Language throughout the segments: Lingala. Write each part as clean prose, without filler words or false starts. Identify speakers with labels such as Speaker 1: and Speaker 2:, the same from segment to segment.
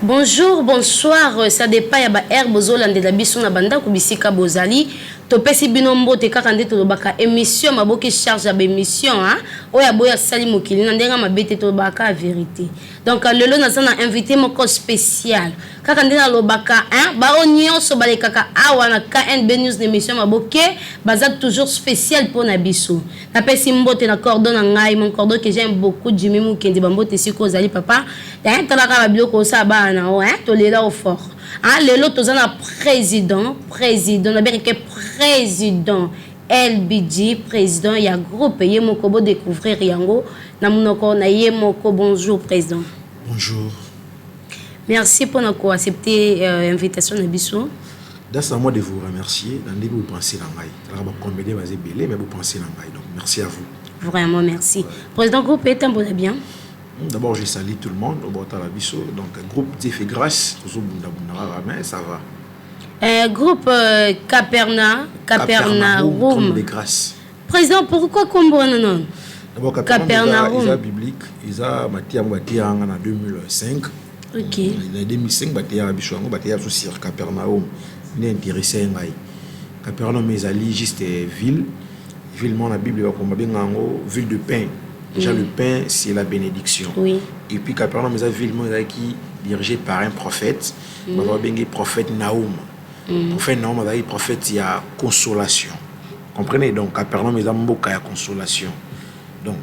Speaker 1: Bonjour, bonsoir, ça dépend ya ba herbe zolande la biso na banda ku bisika bozali. Topesi binombo te kaka nde tolobaka émission maboki charge ya émission hein oya boya sali mokili na ndenga mabete tolobaka vérité. Donc lelo na sana invité moko spécial. Kaka nde na lobaka hein ba onyoso bale kaka awa na KNB News émission maboki baza toujours spécial pour na biso. Na pesi mbote na cordon na ngai mon cordon que j'aime beaucoup Jimmy Mukendi bambote siko zali papa. Hein talaka ba biloko sa ba na hein tolela au fort. Ah, le lot aux président, on a bien que président LBG, président, il y a groupe, il y a mon kobo découvrir Yango, namunoko na yemoko bonjour président.
Speaker 2: Bonjour.
Speaker 1: Merci pour nous accepter l'invitation de Bissou.
Speaker 2: C'est à moi de vous remercier. Dans les vous pensez dans maille. Alors combien de belé, mais vous pensez dans maille. Donc merci à vous.
Speaker 1: Vraiment merci. Président groupe est un bon bien.
Speaker 2: D'abord, je salue tout le monde au bord de la Bissau. Donc, groupe Dieu fait grâce. Ça va.
Speaker 1: Groupe Capernaum.
Speaker 2: de grâce.
Speaker 1: Président, pourquoi Combo non?
Speaker 2: D'abord, Capernaum. Ils ont biblique. Ils ont bâti en 2005.
Speaker 1: Ok.
Speaker 2: En 2005, bâti à Bissau. Bâti à sur Capernaum. Il est intéressé. Capernaum, ils allaient juste ville. Ville, mon la Bible, ville de pain. Déjà, le pain, c'est la bénédiction.
Speaker 1: Oui.
Speaker 2: Et puis, Capernaum, c'est une ville qui est dirigée par un prophète. Il y a un prophète Naoum. Le prophète Naoum, il y a un prophète, il y a consolation. Comprenez? Donc, Capernaum, il y a une consolation. Donc,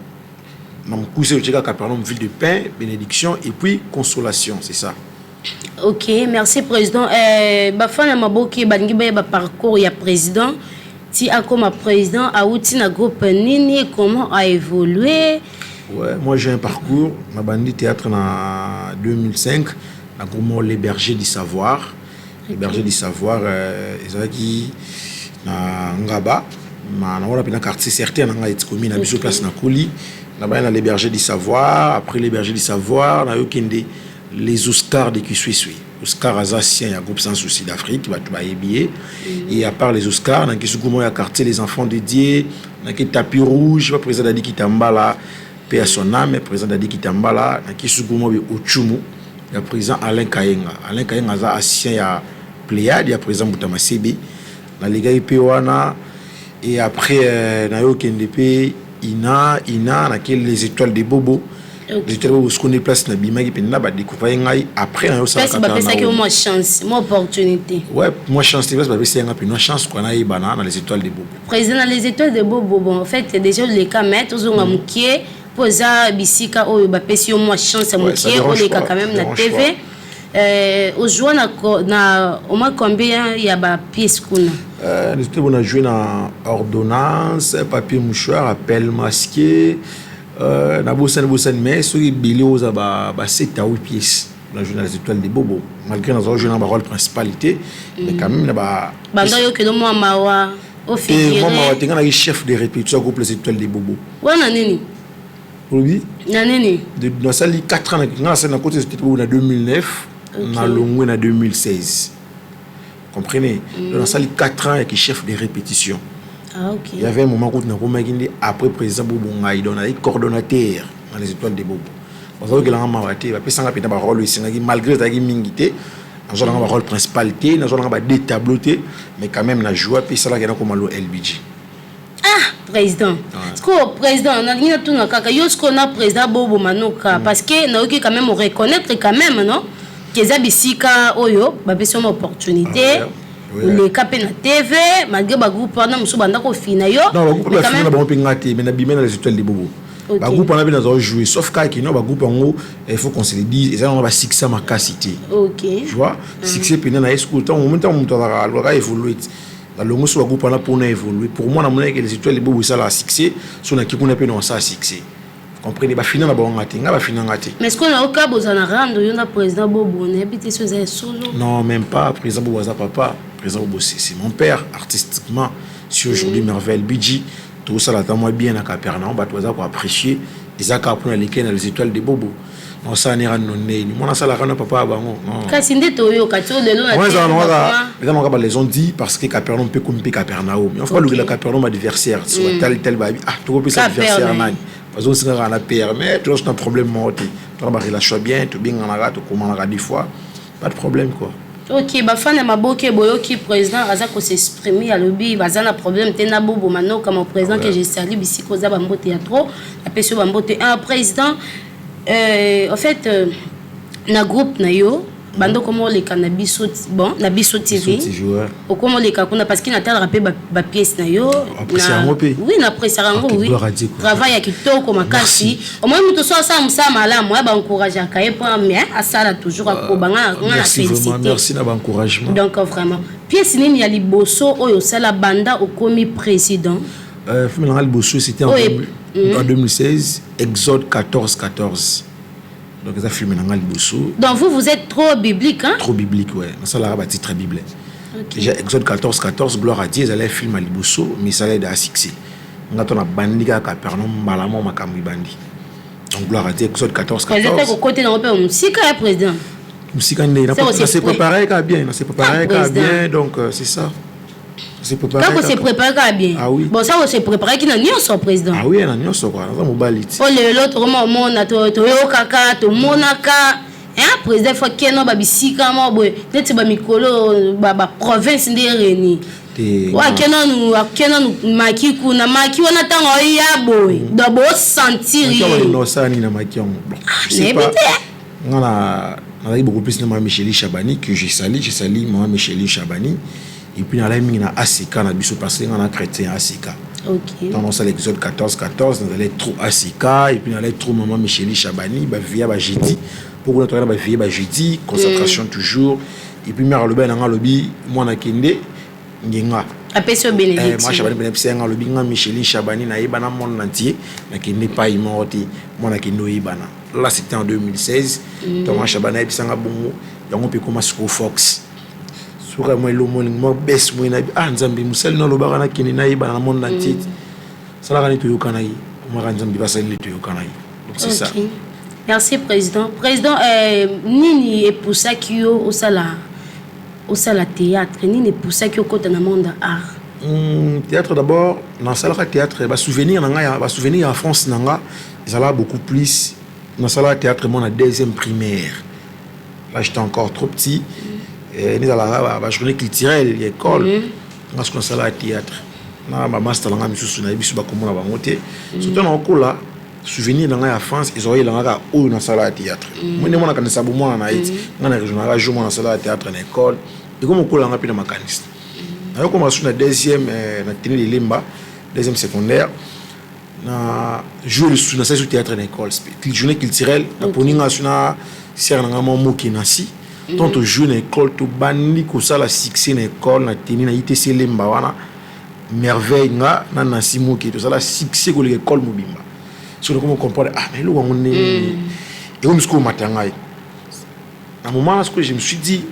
Speaker 2: je suis Capernaum, ville de pain, bénédiction, et puis consolation, c'est ça.
Speaker 1: Ok, merci, président. Bafana Maboki, Bangiba, parcours, il y a président. Si a comme président a outil na groupe Nini, comment a évolué?
Speaker 2: Ouais, moi j'ai un parcours, ma bandit théâtre en 2005, na groupe Les Bergers du Savoir. Les Bergers du Savoir, ils ont qui na Ngaba, na quartier certain na été commis na biso place na Koli, na Les Bergers du Savoir, après Les Bergers du Savoir, na yo kende les Oscars de Kiswiswi. Oscar Azassien, il y a un groupe sans souci d'Afrique, et à part les Oscars, il y a quartier les enfants dédiés, il y a un tapis rouge, le président Dadi Kitambala, paix à son âme, le président Dadi Kitambala, il y a le président Alain Kayenga. Alain Kayenga est ancien, il y a Pléiade, il y a le président Boutama Sebe, il y a Ipewana, et après, il y a NDP, Ina, les étoiles des Bobos. Les étoiles où on est place na bima qui pena ba découvrir ngai après on ça
Speaker 1: ça que moi chance moi opportunité
Speaker 2: ouais moi chance c'est parce que c'est une chance qu'on a eu banana dans les étoiles de Bobo
Speaker 1: président dans les étoiles de Bobo bon en fait déjà les camettes aux on mukie posa bisika o ba pesi moi chance mukie on les quand même na TV au jouer na au moins combien il y a ba pièce kuna
Speaker 2: on a joué dans ordonnance papier mouchoir appel masqué na bossen mais ceux qui bilé aux 7 à 8 pièces la journée des étoiles de Bobo malgré nos joué dans rôle principalité mais quand même là
Speaker 1: banda yo que moi mawa au figuré
Speaker 2: moi mawa t'es chef de répétition groupe les étoiles de Bobo
Speaker 1: wana nini
Speaker 2: oui
Speaker 1: na nini
Speaker 2: dans ça 4 ans na c'est na côté c'était en 2009 na longue en 2016 comprenez dans ça 4 ans qui chef de répétition.
Speaker 1: Ah, okay.
Speaker 2: Il y avait un moment où nous avons après président Bobo Ngaï, on a coordonnateur dans les étoiles de Bobo. Parce que nous avons un rôle malgré la mingité, nous avons un rôle principalité, nous avons des tableaux, mais quand même, nous avons joué et ça là comme le LBG.
Speaker 1: Ah, président. Est-ce que président, on a tout dans kaka, est-ce qu'on a président Bobo Manoka parce que nous avons quand même reconnaître quand même non que Zabisika Oyo, bah c'est une opportunité. Les capés na TV malgré ba groupe pendant musu banda ko fina yo
Speaker 2: non ba groupe la fina ba ngati mais na bimena les étoiles de Bobo ba groupe on a bien dans jouer sauf ka qui non ba groupe en haut il faut qu'on se le dise et ça on va succès ma capacité
Speaker 1: OK
Speaker 2: tu vois succès pena na escoute on moment on va évoluer dans le musu ba groupe on a pour évoluer pour moi na mon que les étoiles de Bobo ça la succès sur na qui qu'on a pe non ça succès comprenez ba fina na ba ngati nga ba fina ngati
Speaker 1: mais est-ce qu'on a au cas besoin de rendre yon président Bobo on habite sur les solo
Speaker 2: non même pas président Bobo ça papa c'est mon père artistiquement si aujourd'hui merveille BG tout ça là moi bien à Capernaum bah toi ça pour apprécier des accords pour les étoiles de Bobo non ça n'est rien non moi ça là quand papa bah non
Speaker 1: kasi ndito yo katio de l'eau
Speaker 2: on va les ont dit parce que Capernaum peut comme Capernaum mais on va le Capernaum adversaire sur tel baby ah tu peux ça adversaire nani parce que c'est un père mais tu as un problème monté tu vas relâcher bien tu bien en arrête comment on a des fois pas de problème quoi.
Speaker 1: Ok, bafana maboke boyoki président aza ko s'exprimer à lobby bazana problème tena bobo mano comme président que j'ai salué bisiko za bambote ya trop la personne bambote un président en fait na groupe na yo bando comme les cannabis bon na biso TV au comme les kakuna parce qu'il n'a pas rappelé ba pièce na yo oui na presse rango oui travail ya kitoko makasi au moins muto so ça msama la moi ba encourager akaye point mais asala toujours akobanga na féliciter
Speaker 2: merci na ba encouragement
Speaker 1: donc vraiment pièce nini ya liboso oyo sala banda au komi président
Speaker 2: film na liboso c'était en 2016 Exode 14 donc ça film na liboso
Speaker 1: donc vous êtes trop biblique hein
Speaker 2: trop biblique ouais ça la ba titre bible déjà Exode 14 gloire à Dieu ils allaient film à liboso mais ça allait à succès ngato na bandi ka Capernaum malamo makambi bandi donc gloire à Dieu Exode 14
Speaker 1: vous êtes au côté dans le musika président
Speaker 2: musika ndé na c'est préparé ka bien c'est préparé ka bien donc c'est ça c'est préparé
Speaker 1: quand c'est préparé ka bien
Speaker 2: ah oui
Speaker 1: bon ça c'est préparé qui na nyonso président
Speaker 2: ah oui na nyonso quoi na mobaliti
Speaker 1: oh l'autre comment mona to yo kaka to monaka hein président faut keno ba bisika mo boy neti ba mikolo ba province ndé reni wa keno maki kuna maki wana tango ya boy do bo sentir
Speaker 2: no sani na maki on c'est pas ngana na beaucoup plus na Michel Chabani que j'ai sali maman Michel Chabani et puis na la mingi na ACK na biso parce que na chrétien ACK.
Speaker 1: OK.
Speaker 2: Dans l'exode 14 on allait trop ACK et puis on allait trop maman Michel Chabani ba via ba jeudi pour qu'on travaille ba via ba jeudi concentration toujours et puis mère lobi na lobi moi na kende ngenga
Speaker 1: apeso bénédiction
Speaker 2: moi Chabani bénédiction nga lobi nga Michel Chabani na yeba na monde entier na kende pas imorti moi na kende yebana là c'était en 2016 Thomas Chabani ebisanga bongo yango pe comme Fox sura moi lo morning mo best moi na nzambi musali no lobaka na kini na yeba na monde entier sala kana to yokana yi mo ka nzambi basali to yokana yi donc c'est ça
Speaker 1: merci président nini et pour ça kio au sala théâtre nini pour ça kio kota na monde art
Speaker 2: théâtre d'abord dans sala théâtre ba souvenir en France nanga ça là beaucoup plus dans sala théâtre mon deuxième primaire là j'étais encore trop petit ni dans la journée culturelle l'école parce qu'on sala théâtre na ma master nga misusu na bisu ba komona ba moté surtout na okola souvenir dans la France ils ont eu la ou na sala théâtre moi ne mona kanisa bo mona na iti na régional jour mona sala théâtre na école et comme okola nga pina makaniste na ko masu na deuxième na tenue de limba deuxième secondaire na jour le sous na sala théâtre na école journée culturelle na poninga suna ser na ngamo moki na si tant au jour na école to bandi ko sala succès na école na tenue na ITC limba wana merveille nga na nasi moki to sala succès ko l'école mobimba sur comment comprendre mais là on est et comme ce qu'on m'attendait à un moment où je me suis dit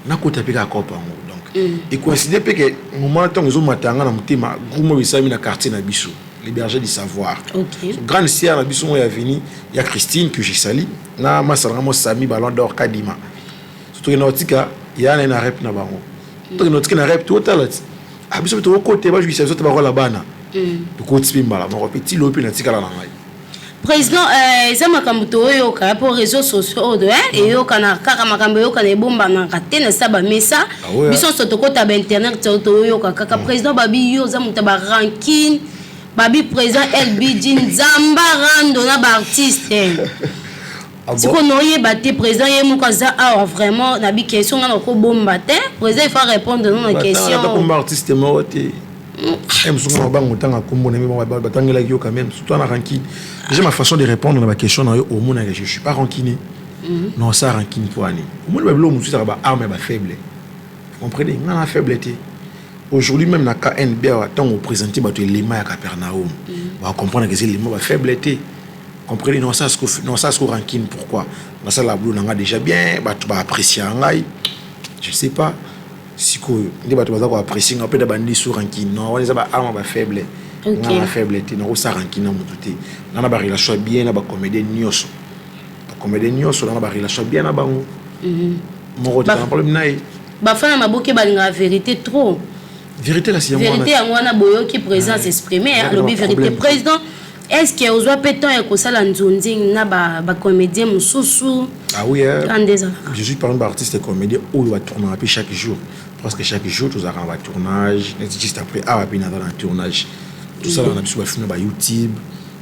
Speaker 2: na ko tapé ka kopa donc et coïncider que moment temps ils ont m'attendant na mutema groupe bisami na quartier na biso les bergers du savoir grande sœur na biso ya vini ya Christine que j'ai sali na masala mo sami ballon d'or kadima surtout nautica ya na rep na bango to nautica na rep tout talat abiso to côté ba juisa zote ba ko la bana to ko tspimba la mo petit lopi na tikala na ngai
Speaker 1: président eza makambo toyoka po réseaux sociaux oyo et yoka na kaka makambo yoka na ebomba na kate na saba mesa biso so tokota ba internet toyoka kaka président babi yo za muta ba ranking babi président LBG Nzamba rando na ba artiste siko noye baté président yemu kaza ah vraiment na bi question na ko bomba té président il faut répondre non na question
Speaker 2: ba ko artiste mo té M'songa bango tanga kombo na mi batangela yo quand même surtout na ranking j'ai ma façon de répondre à ma question au monde je suis pas rankiné non ça ranking pour ani au monde bablo musu ça ba arme ba faible comprenez na faiblesse aujourd'hui même na KNB tant on présenter ba to lema ya Capernaum va comprendre que c'est lema ba faiblesse comprenez non ça ce ranking pourquoi na ça la blou nga déjà bien ba to ba apprécier ngai je sais pas siko ndi bato baza ko apprécier nga peut bandi sur ranking non on les ba arme ba faible na faible te no sa ranking na mututé na ba relation bien na ba comédien nyoso na ba relation bien na bango mon retour na problème naï
Speaker 1: ba fana maboke ba nga vérité trop
Speaker 2: vérité la si
Speaker 1: vérité yango na boyoki présence exprimer le vérité président est-ce que ozwa péton ya kosala nzonzi na ba comédien mususu?
Speaker 2: Ah oui,
Speaker 1: Andeza.
Speaker 2: je suis par exemple artiste et comédien où il va tourner chaque jour. Parce que chaque jour, tu as un tournage, juste après, ah, puis on a un tournage. Tout ça, on a besoin de filmer sur YouTube,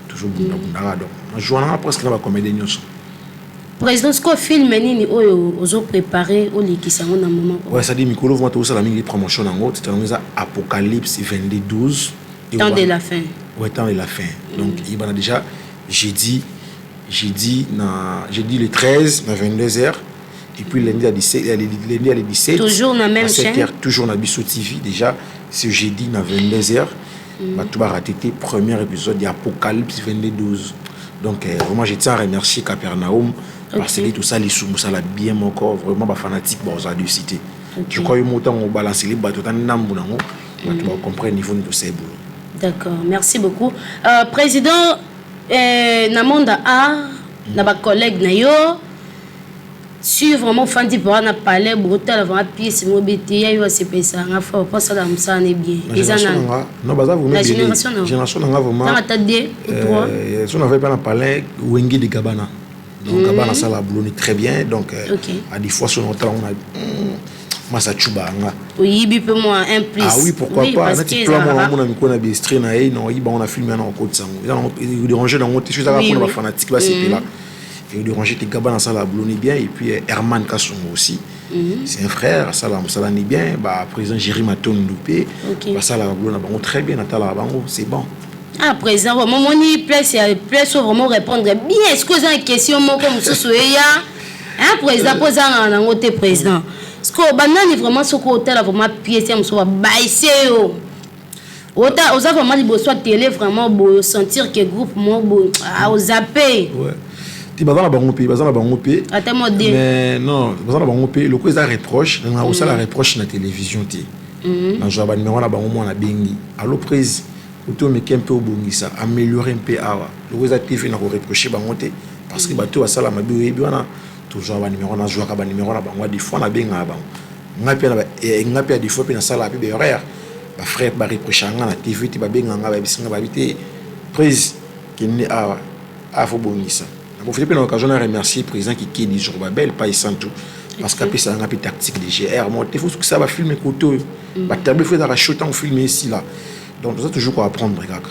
Speaker 2: toujours donc je vois presque la comédie.
Speaker 1: Président, ce qu'on filme, ils ont préparé au lit qui s'en a un moment.
Speaker 2: Ouais, ça dit, Mikolo, vous avez la mini promotion en gros, c'était Apocalypse 22-12.
Speaker 1: Temps de la fin.
Speaker 2: Ouais, temps de la fin. Donc, il y a déjà, j'ai dit le 13, à 22h. Et puis lundi à 17.
Speaker 1: Toujours dans la même chaîne.
Speaker 2: Toujours dans Bissot TV. Déjà, ce jeudi à 22h. Tu vas rater le premier épisode d'Apocalypse 22-12. Donc, vraiment, je tiens à remercier Capernaum. Parce que tout ça, les sous, ça l'a bien mon corps. Vraiment, fanatique, aux adversités. Je crois que autant on balance les bateaux, tu vas comprendre le niveau de ces boulots.
Speaker 1: D'accord, merci beaucoup. Président, Namonda A, na collègue Nayo, sur vraiment Fandi pour na palais brutal avant pièce mobilité ya yo c'est ça nga faut pas ça dans ça est bien
Speaker 2: non baza vous
Speaker 1: la génération
Speaker 2: nga vraiment
Speaker 1: ça ta deux ou trois
Speaker 2: si on avait pas na palais Wengi de Gabana donc Gabana ça la boulot très bien donc à des fois sur notre on a Massa Chuba nga
Speaker 1: oui bi peu moins un plus
Speaker 2: ah oui pourquoi pas na ti plan mon ami ko na bistri na e non on a filmé en côte sango il déranger dans autre chose pour la fanatique là c'était là. Et de ranger tes Gabana ça la boulonné bien et puis Herman Kassongo aussi c'est un frère ça la n'est bien bah président Jérémy Maton Loupé bah ça la boulonné bango très bien Natala bango c'est bon
Speaker 1: ah président vraiment moni place vraiment répondre bien est-ce que vous avez une question moi comme sous ya hein président poser en côté président est-ce que banani vraiment ce côté là vraiment pièce am so baisser yo ota osa vraiment liboso télé vraiment bo sentir que groupe moi bo a zapper
Speaker 2: ouais tu vas dans la banque mais non dans la banque le coup ils reproche on a aussi la reproche na télévision ti na joba numéro na bango na bengi allo prise auto mais un peu bongisa améliorer un peu awa le coup ils TV na reprocher bango te parce que bato va sala mabi yebi wana toujours ba numéro na joa ka ba numéro na bango des fois na benga bango ngapi a des fois pe na sala pe horaire ba frère ba reprocher nga na TV ti ba benga nga ba bisinga ba bité prise qui ni awa afo bongisa. Bon, Philippe, on a l'occasion de remercier le président qui est dit Jorobabel, pas sans tout. Parce qu'après, ça a un peu tactique de GR. Moi, il faut que ça va filmer côté. Il faut que ça va filmer ici, là. Donc, ça, toujours quoi apprendre, regarde.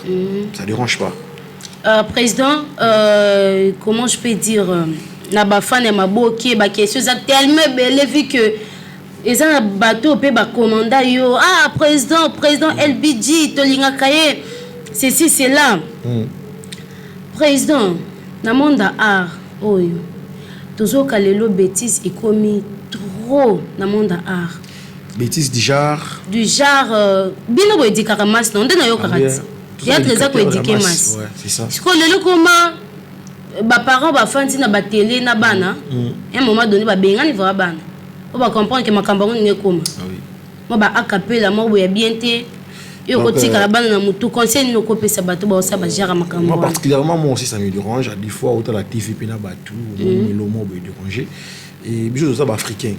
Speaker 2: Ça ne dérange pas.
Speaker 1: Président, comment je peux dire, na bafan et ma boki, ba question, ça tellement belle vu que ils ont un bateau, pe ba commanda yo. Ah, président LBG, Tolinga Kaye, ceci, c'est là. Président. Na monde art oyo tozo kalelo bêtise ekomi trop na monde art
Speaker 2: bêtise du genre
Speaker 1: bino boy dikaka mas non ndena yo karati ya treza ko edike mas
Speaker 2: ouais c'est ça
Speaker 1: siko lelo koma ba parents ba fandi na ba télé na bana un moment donné ba bengani va bana on va comprendre que makambo ngene koma
Speaker 2: ah oui
Speaker 1: mo ba acapella mo boya bien te yo kotika la bana na mutu conseil no kopesa bato ba osa ba gère makambo
Speaker 2: moi particulièrement moi aussi ça me dérange à des fois autant la TV pena batou le mot me déranger et biso ça ba africain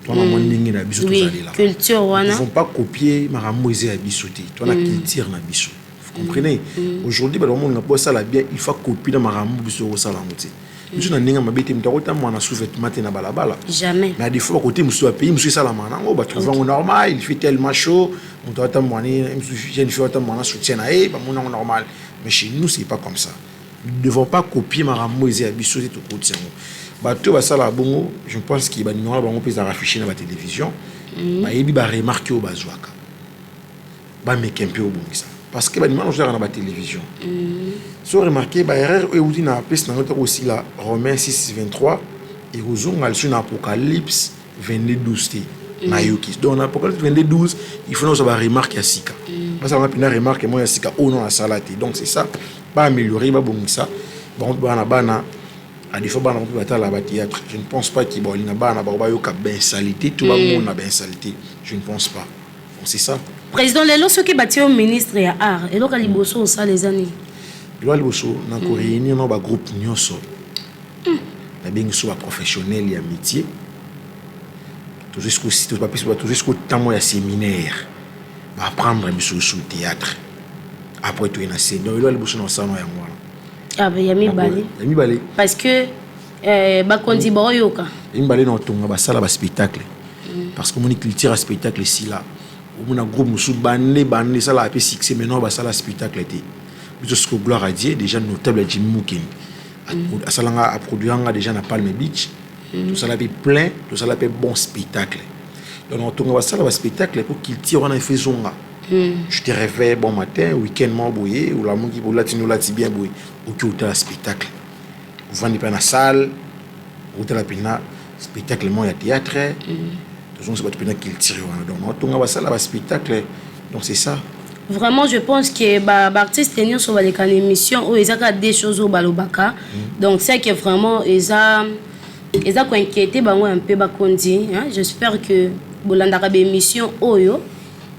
Speaker 2: toi na mon ndingi na biso tous aller là
Speaker 1: culture wana
Speaker 2: ils vont pas copier makambo ezé ya biso te toi na culture na biso vous comprenez aujourd'hui ba monde na posa la bien il faut copier na makambo biso osa la muti biso na ndinga mabete mtakota mwana sous-vêtement te na balabala
Speaker 1: jamais
Speaker 2: mais des fois côté musu pays musu ça la mana on va trouver normal il fait tellement chaud on doit attendre moi j'ai une fois attendre moi soutien à bah mon normal mais chez nous c'est pas comme ça nous ne devons pas copier makambo ezé ya biso te to kotia bah tout va ça la bongo je pense qu'il va numéro bango peut afficher dans la télévision bah yebi ba remarquer au bazwaka ba meke un peu au bongo ça parce que bah numéro dans la télévision so remarquer bah erreur et outi na place na notre aussi là Romains 6:23 et rozonga sur Apocalypse 22:12 na yoki donc dans Apocalypse 22:12 il faut nous avoir remarquer à sika parce qu'on a une remarque moi à sika au non à salate donc c'est ça pas améliorer ba bongo ça bon bana à des fois bana on peut battre la théâtre je ne pense pas qu'il bon na bana ba yo ka ben salité tout le monde a ben salité je ne pense pas donc c'est ça
Speaker 1: président lelo soki bati au ministre ya art et donc liboso ça les années
Speaker 2: lo liboso na ko réunir no ba groupe nyonso na bengi so ba professionnel ya métier tout jusqu'au temps ya séminaire va apprendre biso sur théâtre après tout na scène donc lo liboso na salon ya ngwana
Speaker 1: Ah ben Yami Bali.
Speaker 2: Yami Bali.
Speaker 1: Parce que bakondi ba yoka.
Speaker 2: Yami Bali na tonga ba sala ba spectacle. Parce que mon culture à spectacle ici là. On a groupe musu bande ça la peu succès maintenant ba sala spectacle était. Parce que gloire à Dieu déjà notable Jimmy Mukini. À salanga a produit déjà na Palm Beach. Tout ça là plein, tout ça là bon spectacle. Donc on tonga ba sala ba spectacle pour qu'il tire on a fait zonga. Je te réveille bon matin, week-end moi bouillé ou la mongi pour latino lati bien bouillé. Ou tu as spectacle. Vous vendez pas la salle, ou tu as la spectacle moi il y a théâtre. Donc c'est pas tout qu'il tire donc on va ça là spectacle. Donc c'est ça.
Speaker 1: Vraiment je pense que artiste tenir sur les émissions où ils ont des choses au balobaka. Donc c'est que vraiment ils ont inquiété bango un peu bakondi hein. J'espère que bolanda ka émission oyo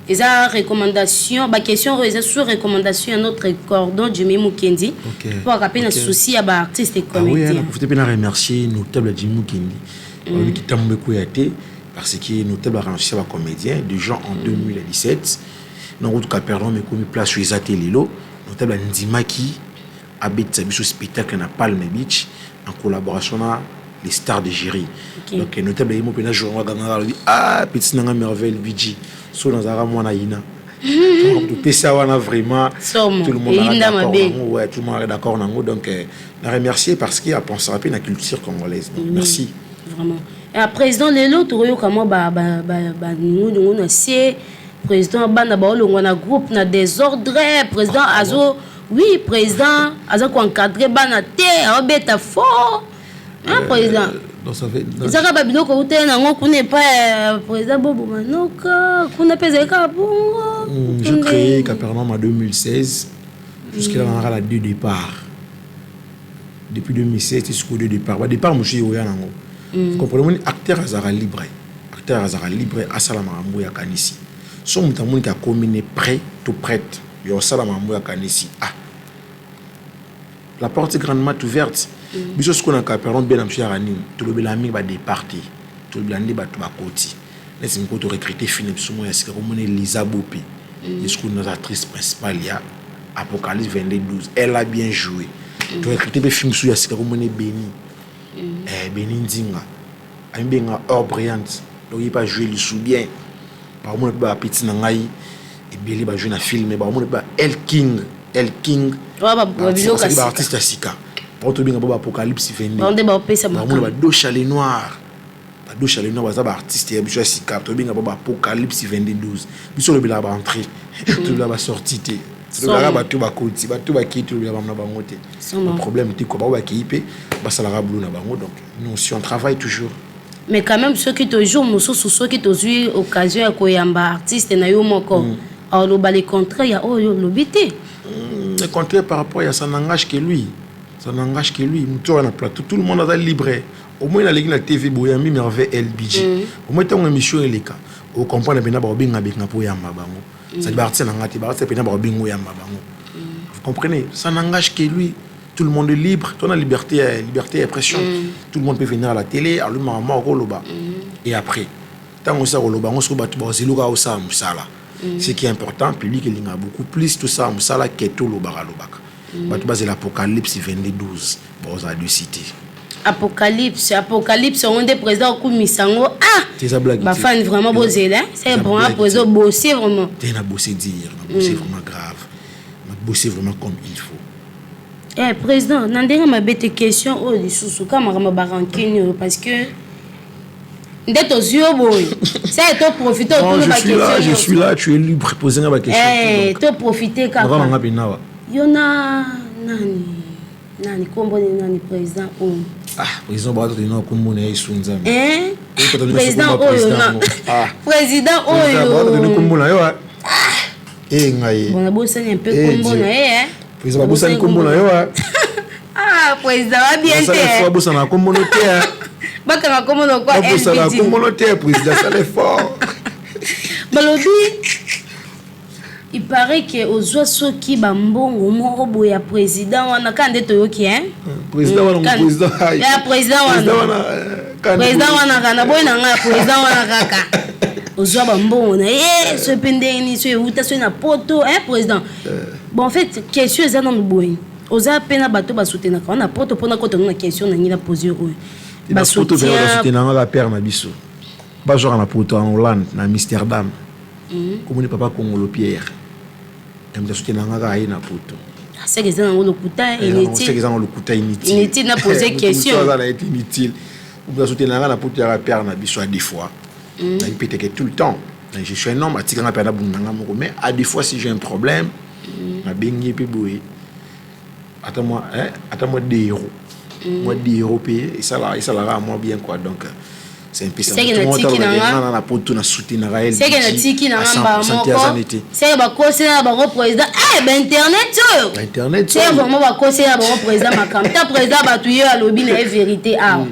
Speaker 1: ils ont recommandation ba question ils ont sous recommandation à notre cordon Jimmy Mukendi pour rappeler un souci à ba artiste et comédien.
Speaker 2: Oui, on peut bien remercier notable Jimmy Mukendi. On qui tambe koyate parce que notable a réussi à comédien déjà en 2017. Dans route Capernaum mais comme place sur les ateliers notable Ndimaki habite sa biso spectacle na Palm Beach en collaboration avec les stars de Géry. Donc notable il m'a pena jour ganga ah petit nanga merveille BG so dans ara mwana ina. Donc tout ça on a vraiment tout le monde est d'accord. Ouais, tout le monde est d'accord nango donc la remercier parce qu'il a pensé à la culture congolaise. Donc merci.
Speaker 1: Vraiment. Et président lelo toyo kama nous na c'est président bana ba olongo na groupe na désordre président azo oui président azo ko encadrer bana te obeta fort hein président
Speaker 2: donc ça fait
Speaker 1: zaka ba biloko utena ngo kune pas président bobo manoka kuna pesa ka bongo
Speaker 2: j'ai créé Capernaum en 2016 jusqu'à la deux départs depuis 2016 jusqu'au deux départs ba départ monsieur yoya nango vous comprenez acteur azara libre à salama ambo ya kanisi so mutamuni ka commune prêt tout prête yo salama ambo ya kanisi ah la porte est grandement ouverte biso ce qu'on a Capernaum bien monsieur Rani tout le belami ba départir tout le blandi ba tout ba koti laisse me ko recruter fini biso mo ya sika ko mone Lisa Bopi est-ce que notre actrice principale ya Apocalypse 22/12 elle a bien joué tu recruter be film sou ya sika ko mone Beni Beni Ndinga Ambenga or brillante donc il pas jouer le sou bien par mon ba petit na ngai et Billy ba jouer na film ba mon ba El King
Speaker 1: wa ba bilo ka
Speaker 2: ba artiste asika pour to binga ba Apocalypse 22
Speaker 1: on débat pesa
Speaker 2: ba mon ba do chalet noir ba ba artiste ya biso asika to binga ba Apocalypse 22/12 biso le bila ba entrée to bila ba sortie te to bila ba to ba koti ba to ba ki to bila ba na bango te le problème était quoi ba ki ipé ba salara blou na bango donc nous si on travaille toujours.
Speaker 1: Mais quand même ceux qui toujours ceux qui ont eu occasion à koyamba artiste na yo moko alors le contraire ya oyo lobité
Speaker 2: le contraire par rapport à ça n'engage que lui muto na plateau tout le monde est libre au moins la ligue na TV boyami merveille LBG au moins ton émission eleka au comprendre bena ba binga binga po yamba bango ça partie na ngati ba ça bena ba bingo yamba bango vous comprenez ça n'engage que lui. Tout le monde est libre, tu as la liberté d'expression. Tout le monde peut venir à la télé, à l'humain, et après, tant qu'on s'est roloba, on se bat, on s'est musala. Ce qui est important, le public il a beaucoup plus tout ça musala que tout le baralobak. C'est l'Apocalypse 22/12. Bon, ça a dû citer.
Speaker 1: Apocalypse, on est président au Misango. Ah!
Speaker 2: C'est ça blague.
Speaker 1: Ma fan vraiment bossé là. C'est pour un président bossé vraiment.
Speaker 2: T'es na bossé dire, bossé vraiment grave. Bossé vraiment comme il faut.
Speaker 1: Eh président, nandenge ma bête question au lisusu kama kama barankini parce que ndeto zio boy. C'est toi profiter pour ma question.
Speaker 2: Je suis là, tu es libre poser ma question.
Speaker 1: Eh, toi profiter kaka. Yona nani kombo nani président o.
Speaker 2: Ah, président ba to ina kombo na isunza.
Speaker 1: Président oyo na. Président oyo.
Speaker 2: Ba to kombo na yo. Ngai.
Speaker 1: Bon, bossa un peu kombo na
Speaker 2: président bossa ni kombo na yo.
Speaker 1: Ah, président va bien
Speaker 2: te. Ça bossa na kombo no te.
Speaker 1: Baka na kombo no kwa LBG.
Speaker 2: Bossa na kombo no te président ça les fort.
Speaker 1: Balobi il paraît que aux oiseaux qui bambongo moko boya président wana kande toyoki hein.
Speaker 2: Président wana président.
Speaker 1: Ya président wana kana boy na nga président wana kaka. Ozwa bambongo na ce pendeni ce uta ce na poto hein président. Bon en fait question eza dans le boy. oza pena bato ba soutenir on a poto pona ko tona question na ngina poser eux
Speaker 2: ba soutenir la père na biso ba genre na poto en Hollande na Amsterdam comme papa Congolo Pierre et me soutenir nga na poto
Speaker 1: c'est que ça dans le kuta inutile
Speaker 2: c'est que ça dans le kuta
Speaker 1: inutile na poser question
Speaker 2: ça a été inutile ou soutenir nga na poto ya père na biso à des fois na peut-être tout le temps je suis un homme à tirer père na bunanga moko mais à des fois si j'ai un problème na bengi pe boye attends-moi 2 euros moi 10 euros payé et ça là moi bien quoi donc c'est un peu ça tout le monde a la poto na soutenir elle
Speaker 1: c'est que na tiki na ngamba moko c'est ba conseiller ba président internet c'est vraiment ba conseiller ba président makamta président ba tuyo à lobby na vérité hein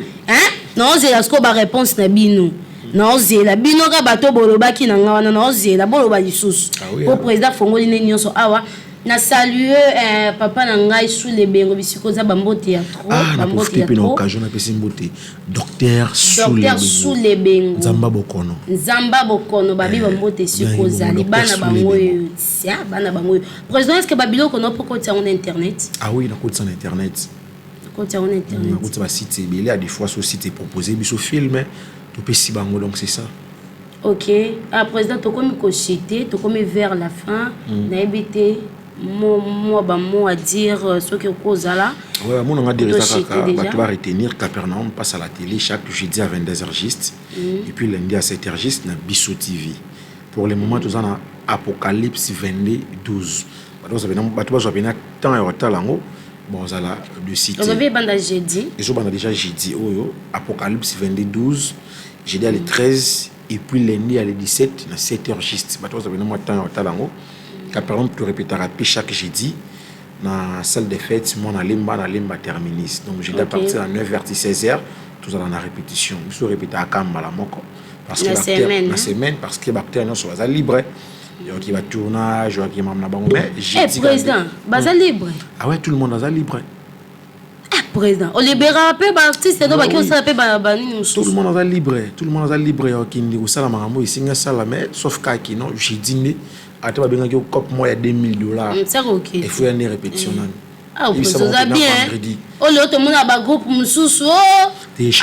Speaker 1: non c'est la sco ba réponse na bino non c'est la bino ka bato boloba ki na ngana non c'est la boloba lisusu au président fongoli ne nyonso awa na saluer papa na ngai sous les bengo bisiko za bambote ya trop
Speaker 2: bambote ya trop occasion na pesi mbote docteur sous les bengo Nzamba Bokono babi bambote siko za libana bango sia bana bango président est-ce que babilo kono poko tia on internet oui na côté sur internet na côté ba site il y a des fois sur site proposé biso film to pesi bango donc c'est ça.
Speaker 1: OK président to komi ko chiter to komi vers la fin na ebité moi à dire ce que cause là
Speaker 2: ouais mon on a dit ça tu vas retenir Capernaum passe à la télé chaque jeudi à 22h juste et puis lundi à 7h juste na Bisso TV pour le moment tous en Apocalypse 22:12 donc ça veut dire temps et retard lango bon ça là de site
Speaker 1: on avait banda jeudi
Speaker 2: et je banda déjà jeudi Apocalypse 22:12 jeudi à le 13 et puis lundi à le 17 na 7h juste bah toi ça veut dire temps et retard lango Capernaum tu répéteras chaque jeudi dans la salle de fête mon alimba terminus donc jeudi à partir de 9h 16h tout ça dans la répétition je répéter à Kambala moko parce que la semaine parce que bactère non soit libre il va tournage qui m'a na bango mais jeudi
Speaker 1: président baza libre
Speaker 2: ouais tout le monde est libre
Speaker 1: président on libéra peu artiste donc qui on s'appelle
Speaker 2: tout le monde est libre qui ndi usala makambo isinga sala mais sauf ka qui non jeudi ata ba benga ki cop moi ya $2000
Speaker 1: c'est OK
Speaker 2: il faut y aller répétition
Speaker 1: ah vous ça bien oh l'autre monde ba groupe mususu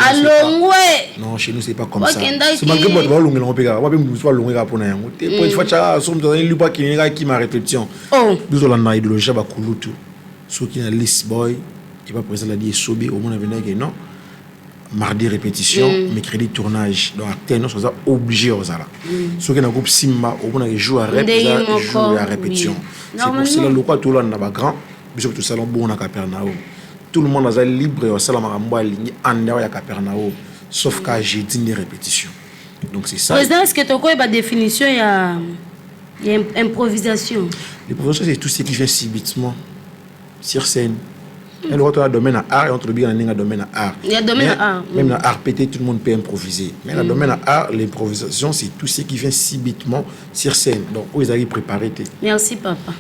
Speaker 1: alongwe
Speaker 2: non chez nous c'est pas comme ça c'est malgré moi ba longue ngopeka ba be mususu longue ka pona yango te pour fois cha so mto ni lupa ki nga ki ma répétition nous on a idéologie ba kulutu so ki na list boy qui va présenter la dit sobi au monde venir que non mardi répétition mercredi tournage donc acteur non soit obligé aux ala ce que na groupe Simba au monde joue à répétition c'est pour cela le quoi tout le monde na ba grand biso tout salon bon na Capernaum tout le monde est libre au salon makambo aligné en dehors ya Capernaum sauf qu'à jeudi ni répétition donc c'est ça
Speaker 1: président est-ce que tu connais la définition il y a improvisation
Speaker 2: l'improvisation c'est tout ce qui vient subitement sur scène. Et l'autre a domaine à art et entre bien un domaine à art.
Speaker 1: Il y a domaine à art.
Speaker 2: Même dans art pété, tout le monde peut improviser. Mais dans le domaine à art, l'improvisation, c'est tout ce qui vient subitement sur scène. Donc, où ils arrivent préparés.
Speaker 1: Merci, papa.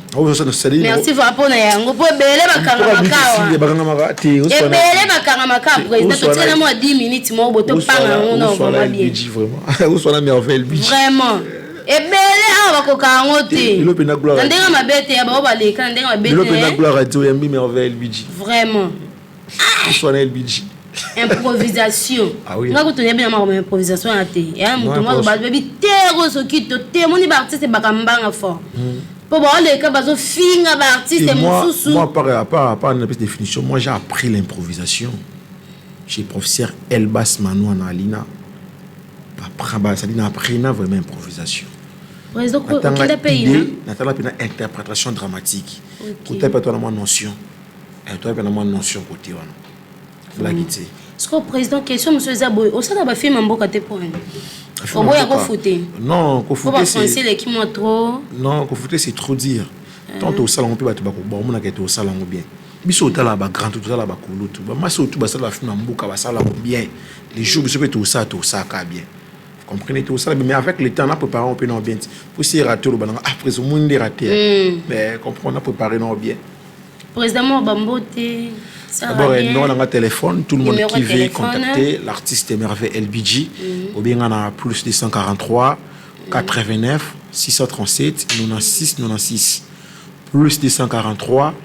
Speaker 2: Merci
Speaker 1: pour rapport à yango. Pour belé bakangamaka. Belé bakangamaka. Président, tu sais, moi 10 minutes, moi, boto pas on a bien.
Speaker 2: Vraiment. Où sont la merveille, biche.
Speaker 1: Vraiment. Ebele awa kokango te ndenge mabete ya ba baleka ndenge mabete
Speaker 2: le pena gloire radio yambi merveille bidji
Speaker 1: vraiment
Speaker 2: soit el bidji
Speaker 1: improvisation ngako to yebena ma improvisation ate ya mutu ngako ba bebi tero sokito te moni ba artiste bakambanga fort pour ba leka bazo finga ba artiste mususu
Speaker 2: moi par une définition moi j'ai appris l'improvisation chez professeur Elbas Manou na Alina après ça dit na appris na vraiment improvisation.
Speaker 1: Président quel pays
Speaker 2: Nathalie pena interprétation dramatique. Côté pas toi la notion. Et toi pas la notion côté wana. La guité.
Speaker 1: Est-ce que président question monsieur Zaboy, au ça ba film mboka te point. Au boya ko fouter.
Speaker 2: Non, ko fouter
Speaker 1: c'est français les qui montre trop.
Speaker 2: Non, ko fouter c'est trop dire. Tant au salon peut ba ko bon mon na au salon bien. Biso tala ba grand tout tala ba kulutu. Ba maso tout ba ça ba film mboka ba salon bien. Les jours biso peut tout ça ka bien. Comprenez tout ça mais avec le temps on a préparé un peu non bien pour si rater le banana après ce monde raté mais comprenez on a préparé non bien
Speaker 1: président Bambote ça
Speaker 2: d'abord non on a un téléphone tout le monde qui veut contacter l'artiste merveille LBG ou bien on a plus de 143 89 637 96 96 plus de 143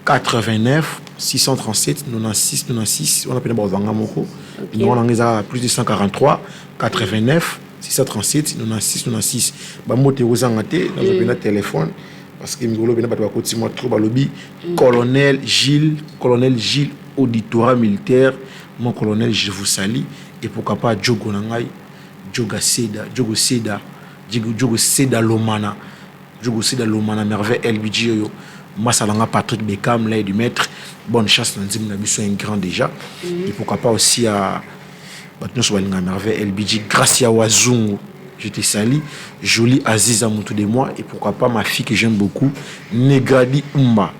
Speaker 2: 89 637 96 96 on appelle Bavanga Moko. Nous on a plus de 143 89 637 96 96. Bamote ozangate dans le téléphone parce que Migolo bena batwa ko timo trop balobi colonel Gilles auditorat militaire mon colonel je vous salue et pourquoi pas Djogo Nangai Djogo Seda Lomana merveille LBG yo Massalanga Patrick Beckham là du maître bonne chance dans un grand déjà et pourquoi pas aussi à Batno Sobalinga merveille LBG Gracia Wazungu je te salue Jolie Aziza Moutou de moi et pourquoi pas ma fille que j'aime beaucoup Negradi Umba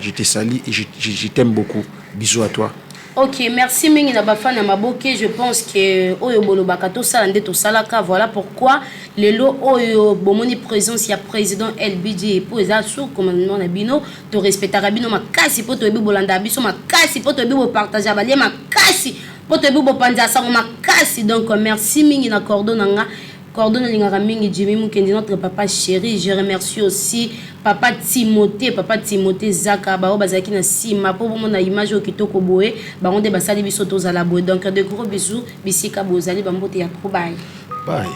Speaker 2: je te salue et je t'aime beaucoup bisous à toi.
Speaker 1: Ok, merci mingi na bafana maboke. Je pense que oyo bolo bakato salande to salaka. Voilà pourquoi le lo oyo bomoni présence ya président LBJ pour ça sous commandement na bino to respectera bino makasi po to ebi bolanda biso makasi po to ebi bo partager balie makasi po to ebi bo panza sa makasi. Donc merci mingi na cordonanga Cordon Lingaraming et Jimmy Mukendi, notre papa chéri. Je remercie aussi papa Timothée Zaka, Bao Bazaki na Sima, pour mon image au Kitoko Boé, Baron de Basali Bisoto Zalabo. Donc de gros bisous, Bissika Bozali, Bambote ya trop bye.
Speaker 2: Bye.